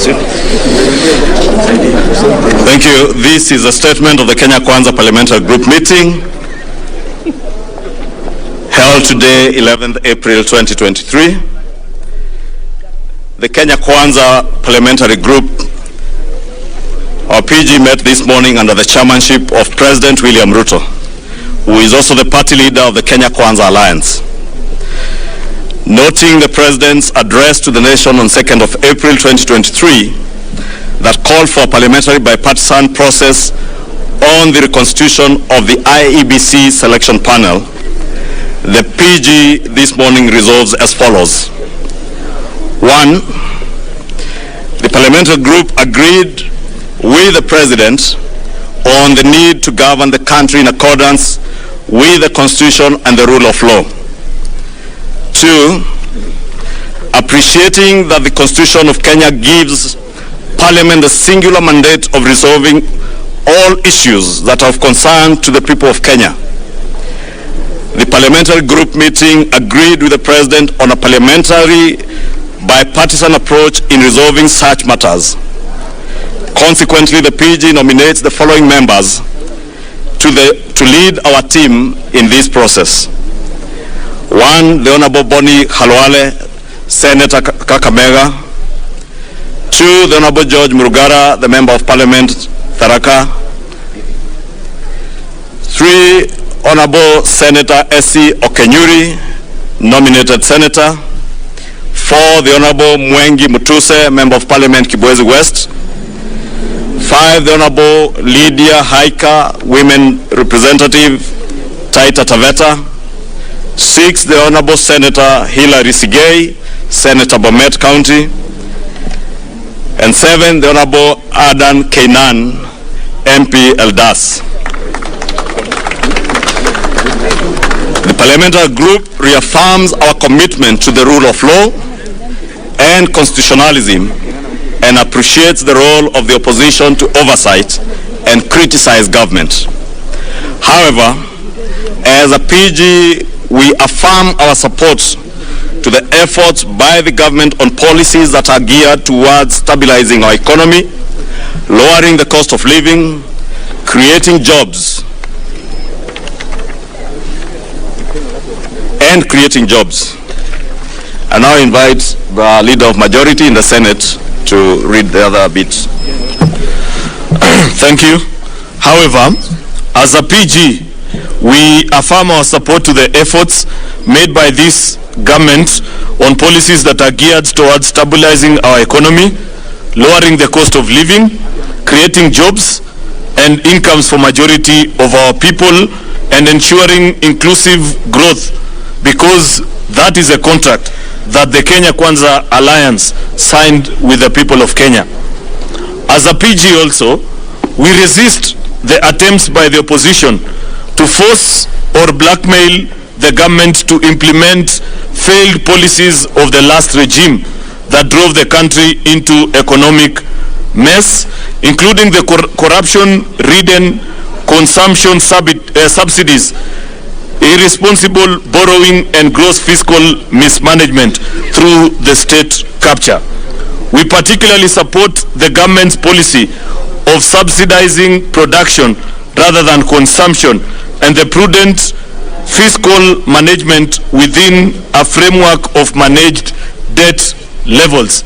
Thank you. This is a statement of the Kenya Kwanza Parliamentary Group meeting held today, 11th April 2023. The Kenya Kwanza Parliamentary Group, our PG, met this morning under the chairmanship of President William RUTO, who is also the party leader of the Kenya Kwanza Alliance. Noting the President's address to the nation on 2nd of April 2023 that called for a parliamentary bipartisan process on the reconstitution of the IEBC selection panel, the PG this morning resolves as follows. 1. The parliamentary group agreed with the President on the need to govern the country in accordance with the Constitution and the rule of law. 2. Appreciating that the Constitution of Kenya gives Parliament the singular mandate of resolving all issues that are of concern to the people of Kenya, the parliamentary group meeting agreed with the President on a parliamentary bipartisan approach in resolving such matters. Consequently, the PG nominates the following members to lead our team in this process. 1. The Honorable Boni Khalwale, Senator Kakamega. 2. The Honorable George Murugara, the Member of Parliament, Tharaka. 3. Honorable Senator S.C. Okenyuri, nominated Senator. 4. The Honorable Mwengi Mutuse, Member of Parliament, Kibwezi West. 5. The Honorable Lydia Haika, Women Representative, Taita Taveta. 6. The Honorable Senator Hilary Sigei, Senator Bomet County. And 7. The Honorable Adan Kainan, MP Eldas. The parliamentary group reaffirms our commitment to the rule of law and constitutionalism and appreciates the role of the opposition to oversight and criticize government. However, as a PG, we affirm our support to the efforts by the government on policies that are geared towards stabilizing our economy, lowering the cost of living, creating jobs, and creating jobs. I now invite the Leader of Majority in the Senate to read the other bits. Thank you. However, as a PG, we affirm our support to the efforts made by this government on policies that are geared towards stabilizing our economy, lowering the cost of living, creating jobs and incomes for majority of our people, and ensuring inclusive growth, because that is a contract that the Kenya Kwanza Alliance signed with the people of Kenya. As a PG also, we resist the attempts by the opposition to force or blackmail the government to implement failed policies of the last regime that drove the country into economic mess, including the corruption-ridden consumption subsidies, irresponsible borrowing and gross fiscal mismanagement through the state capture. We particularly support the government's policy of subsidizing production rather than consumption and the prudent fiscal management within a framework of managed debt levels.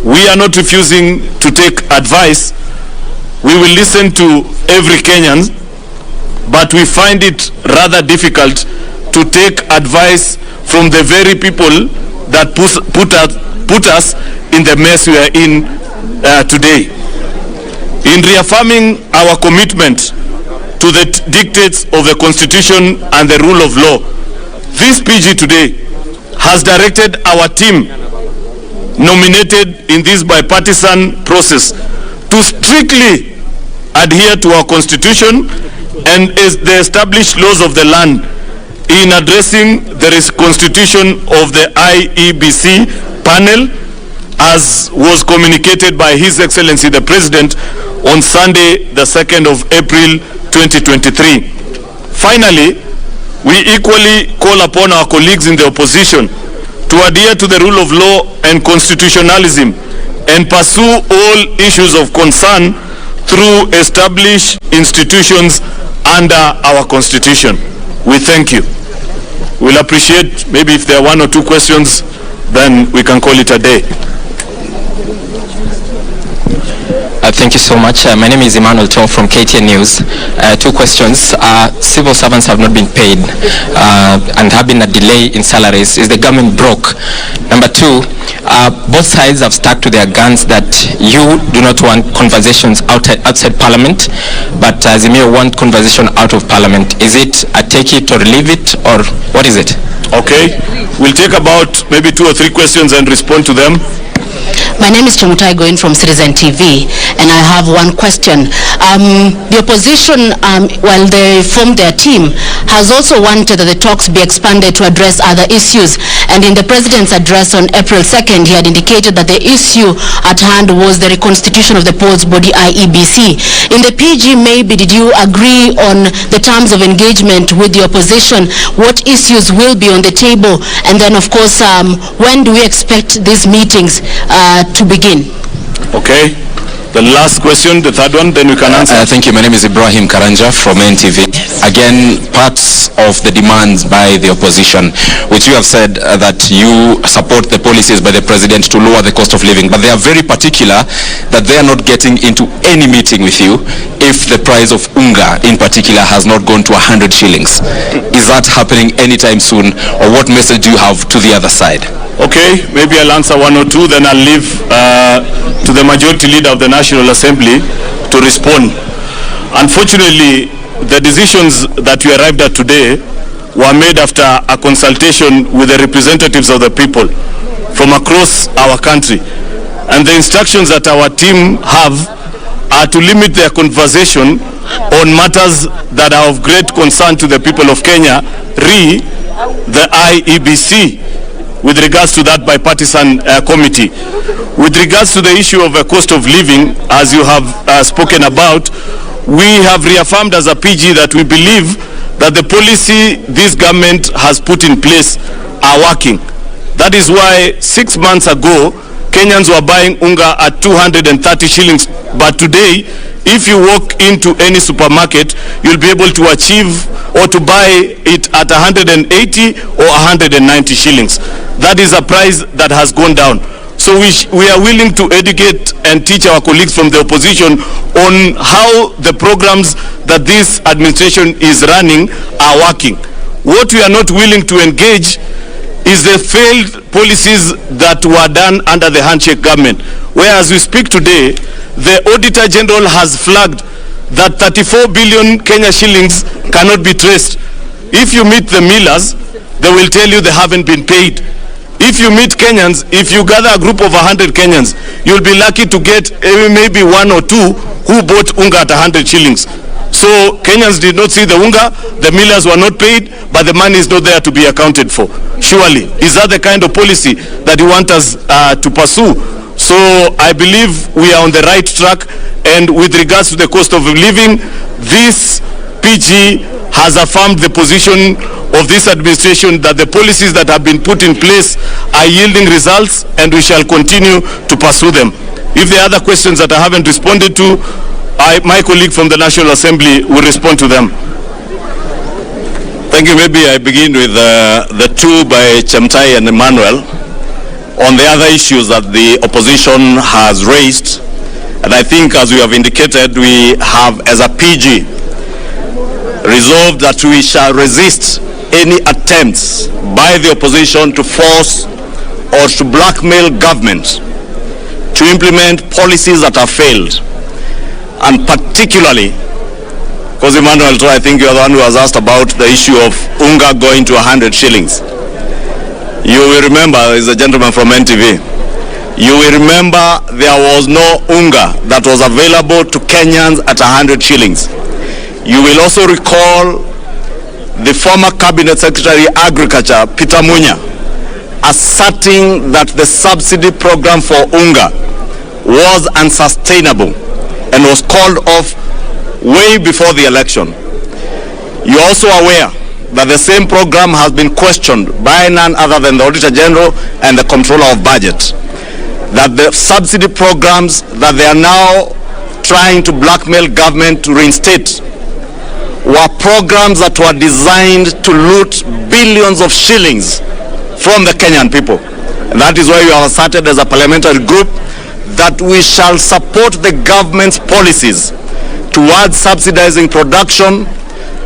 We are not refusing to take advice. We will listen to every Kenyan, but we find it rather difficult to take advice from the very people that put us in the mess we are in today. In reaffirming our commitment to the dictates of the Constitution and the rule of law, this PG today has directed our team nominated in this bipartisan process to strictly adhere to our Constitution and the established laws of the land in addressing the constitution of the IEBC panel, as was communicated by His Excellency the President on Sunday, the 2nd of April 2023. Finally, we equally call upon our colleagues in the opposition to adhere to the rule of law and constitutionalism and pursue all issues of concern through established institutions under our constitution. We thank you. We'll appreciate maybe if there are 1 or 2 questions, then we can call it a day. Thank you so much. My name is Emmanuel Tom from KTN News. 2 questions. Civil servants have not been paid and have been a delay in salaries. Is the government broke? Number 2, both sides have stuck to their guns that you do not want conversations outside Parliament, but Azimio want conversation out of Parliament. Is it a take it or leave it, or what is it? Okay. We'll take about maybe 2 or 3 questions and respond to them. My name is Mutembei going from Citizen TV, and I have 1 question. The opposition, while they formed their team, has also wanted that the talks be expanded to address other issues. And in the President's address on April 2nd, he had indicated that the issue at hand was the reconstitution of the polls body IEBC. In the PG, maybe did you agree on the terms of engagement with the opposition? What issues will be on the table? And then, of course, when do we expect these meetings to begin? Okay. The last question, the 3rd one, then we can answer. Thank you. My name is Ibrahim Karanja from NTV. Again, parts of the demands by the opposition, which you have said that you support the policies by the president to lower the cost of living, but they are very particular that they are not getting into any meeting with you if the price of unga in particular has not gone to 100 shillings. Is that happening anytime soon, or what message do you have to the other side? Okay, maybe I'll answer 1 or 2, then I'll leave to the majority leader of the National Assembly to respond. Unfortunately, the decisions that we arrived at today were made after a consultation with the representatives of the people from across our country. And the instructions that our team have are to limit their conversation on matters that are of great concern to the people of Kenya, the IEBC, with regards to that bipartisan committee. With regards to the issue of a cost of living, as you have spoken about, we have reaffirmed as a PG that we believe that the policy this government has put in place are working. That is why 6 months ago, Kenyans were buying unga at 230 shillings, but today, if you walk into any supermarket, you'll be able to achieve or to buy it at 180 or 190 shillings. That is a price that has gone down. So we are willing to educate and teach our colleagues from the opposition on how the programs that this administration is running are working. What we are not willing to engage is the failed policies that were done under the handshake government. Whereas we speak today, the Auditor General has flagged that 34 billion Kenya shillings cannot be traced. If you meet the millers, they will tell you they haven't been paid. If you meet Kenyans, if you gather a group of 100 Kenyans, you'll be lucky to get maybe 1 or 2 who bought unga at 100 shillings. So Kenyans did not see the unga, the millers were not paid, but the money is not there to be accounted for. Surely, is that the kind of policy that you want us to pursue? So I believe we are on the right track, and with regards to the cost of living, this PG has affirmed the position of this administration that the policies that have been put in place are yielding results, and we shall continue to pursue them. If there are other questions that I haven't responded to, my colleague from the National Assembly will respond to them. Thank you. Maybe I begin with the 2 by Chemtai and Emmanuel on the other issues that the opposition has raised. And I think, as we have indicated, we have, as a PG, resolved that we shall resist any attempts by the opposition to force or to blackmail government to implement policies that have failed. And particularly, because Emmanuel, I think you are the one who has asked about the issue of unga going to 100 shillings. You will remember, there is a gentleman from NTV, you will remember there was no unga that was available to Kenyans at 100 shillings. You will also recall the former Cabinet Secretary Agriculture, Peter Munya, asserting that the subsidy program for unga was unsustainable and was called off way before the election. You're also aware that the same program has been questioned by none other than the Auditor General and the Controller of Budget. that the subsidy programs that they are now trying to blackmail government to reinstate were programs that were designed to loot billions of shillings from the Kenyan people. And that is why we have asserted as a parliamentary group that we shall support the government's policies towards subsidizing production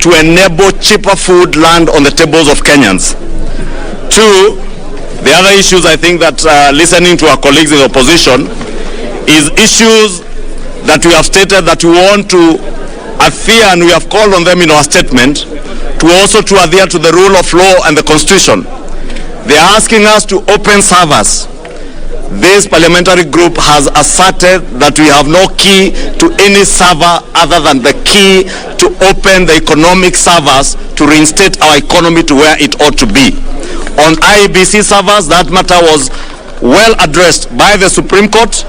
to enable cheaper food land on the tables of Kenyans. Two, the other issues I think that listening to our colleagues in the opposition is issues that we have stated that we want to adhere, and we have called on them in our statement to also to adhere to the rule of law and the Constitution. They are asking us to open servers. This parliamentary group has asserted that we have no key to any server other than the key to open the economic servers to reinstate our economy to where it ought to be. On IEBC servers, that matter was well addressed by the Supreme Court.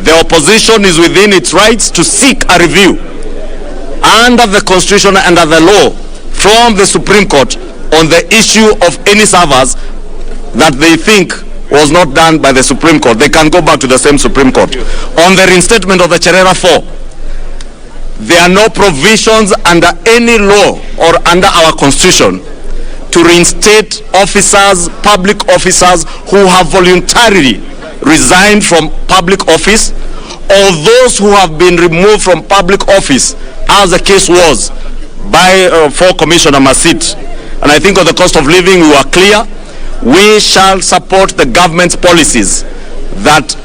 The opposition is within its rights to seek a review under the Constitution and under the law from the Supreme Court on the issue of any servers that they think was not done by the Supreme Court. They can go back to the same Supreme Court. On the reinstatement of the Cherera 4, there are no provisions under any law or under our Constitution to reinstate officers, public officers who have voluntarily resigned from public office, or those who have been removed from public office, as the case was by for Commissioner Masit. And I think on the cost of living we were clear. We shall support the government's policies that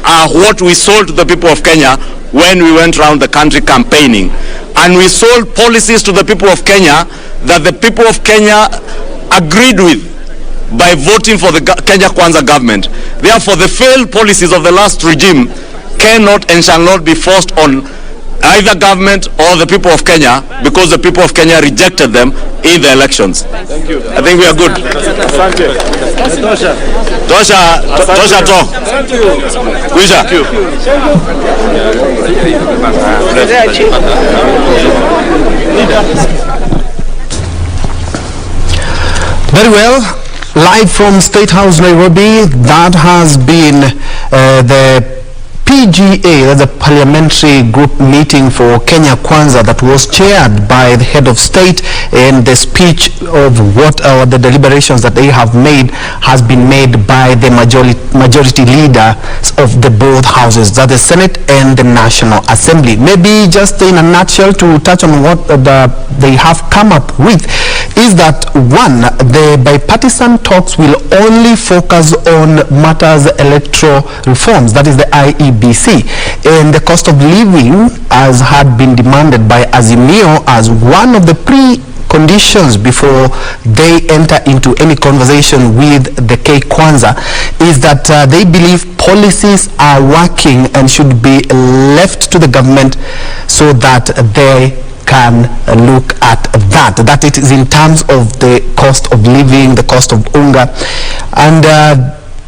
are what we sold to the people of Kenya when we went around the country campaigning. And we sold policies to the people of Kenya that the people of Kenya agreed with by voting for the Kenya Kwanza government. Therefore, the failed policies of the last regime cannot and shall not be forced on either government or the people of Kenya, because the people of Kenya rejected them in the elections. Thank you. I think we are good. Tosha to. Kuisha. Very well. Live from State House, Nairobi, that has been the PGA, the Parliamentary Group meeting for Kenya Kwanza, that was chaired by the head of state, and the speech of what the deliberations that they have made has been made by the majority leaders of the both houses, that the Senate and the National Assembly. Maybe just in a nutshell to touch on what they have come up with is that, one, the bipartisan talks will only focus on matters electoral reforms, that is the IEBC, and the cost of living, as had been demanded by Azimio as one of the preconditions before they enter into any conversation with the K Kwanza, is that they believe policies are working and should be left to the government so that they can look at that it is in terms of the cost of living, the cost of unga, and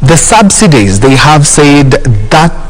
the subsidies. They have said that